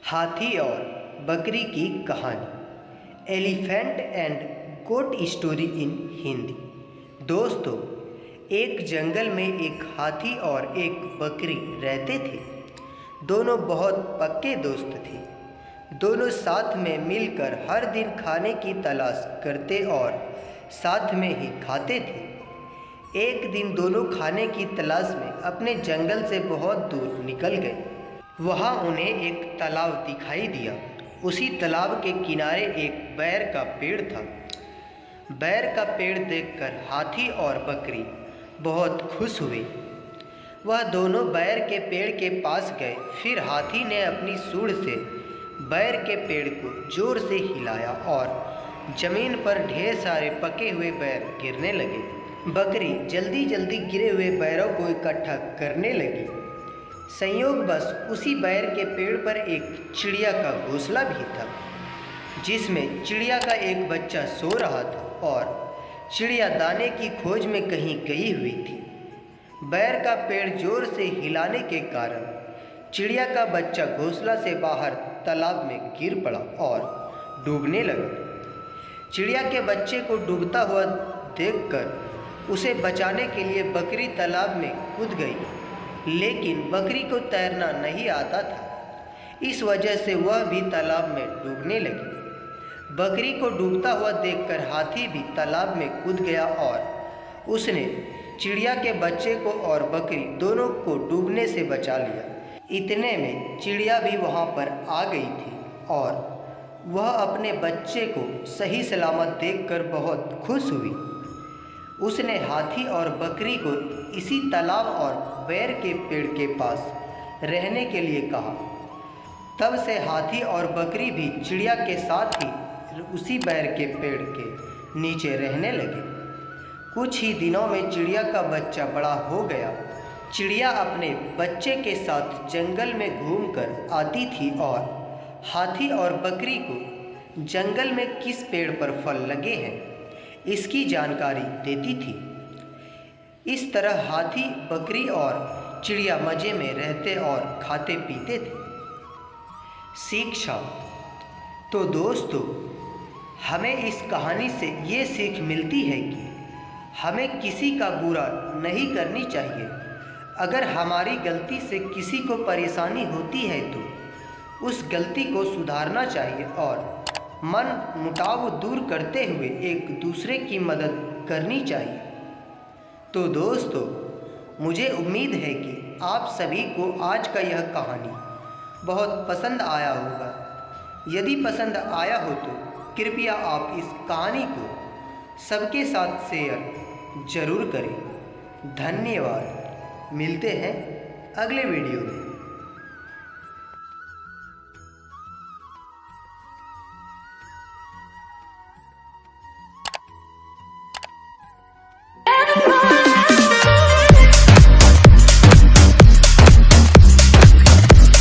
हाथी और बकरी की कहानी। Elephant and goat story in Hindi. दोस्तों, एक जंगल में एक हाथी और एक बकरी रहते थे। दोनों बहुत पक्के दोस्त थे। दोनों साथ में मिलकर हर दिन खाने की तलाश करते और साथ में ही खाते थे। एक दिन दोनों खाने की तलाश में अपने जंगल से बहुत दूर निकल गए। वहाँ उन्हें एक तालाब दिखाई दिया। उसी तालाब के किनारे एक बैर का पेड़ था। बैर का पेड़ देखकर हाथी और बकरी बहुत खुश हुए। वह दोनों बैर के पेड़ के पास गए। फिर हाथी ने अपनी सूंड से बैर के पेड़ को जोर से हिलाया और जमीन पर ढेर सारे पके हुए बैर गिरने लगे। बकरी जल्दी जल्दी गिरे हुए बैरों को इकट्ठा करने लगी। संयोगवश उसी बैर के पेड़ पर एक चिड़िया का घोंसला भी था, जिसमें चिड़िया का एक बच्चा सो रहा था और चिड़िया दाने की खोज में कहीं गई हुई थी। बैर का पेड़ जोर से हिलाने के कारण चिड़िया का बच्चा घोंसला से बाहर तालाब में गिर पड़ा और डूबने लगा। चिड़िया के बच्चे को डूबता हुआ देखकर उसे बचाने के लिए बकरी तालाब में कूद गई, लेकिन बकरी को तैरना नहीं आता था। इस वजह से वह भी तालाब में डूबने लगी। बकरी को डूबता हुआ देखकर हाथी भी तालाब में कूद गया और उसने चिड़िया के बच्चे को और बकरी दोनों को डूबने से बचा लिया। इतने में चिड़िया भी वहाँ पर आ गई थी और वह अपने बच्चे को सही सलामत देखकर बहुत खुश हुई। उसने हाथी और बकरी को इसी तालाब और बैर के पेड़ के पास रहने के लिए कहा। तब से हाथी और बकरी भी चिड़िया के साथ ही उसी बैर के पेड़ के नीचे रहने लगे। कुछ ही दिनों में चिड़िया का बच्चा बड़ा हो गया। चिड़िया अपने बच्चे के साथ जंगल में घूमकर आती थी और हाथी और बकरी को जंगल में किस पेड़ पर फल लगे हैं इसकी जानकारी देती थी। इस तरह हाथी, बकरी और चिड़िया मज़े में रहते और खाते पीते थे। शिक्षा। तो दोस्तों, हमें इस कहानी से ये सीख मिलती है कि हमें किसी का बुरा नहीं करनी चाहिए। अगर हमारी गलती से किसी को परेशानी होती है तो उस गलती को सुधारना चाहिए और मन मुटाव दूर करते हुए एक दूसरे की मदद करनी चाहिए। तो दोस्तों, मुझे उम्मीद है कि आप सभी को आज का यह कहानी बहुत पसंद आया होगा। यदि पसंद आया हो तो कृपया आप इस कहानी को सबके साथ शेयर ज़रूर करें। धन्यवाद। मिलते हैं अगले वीडियो में।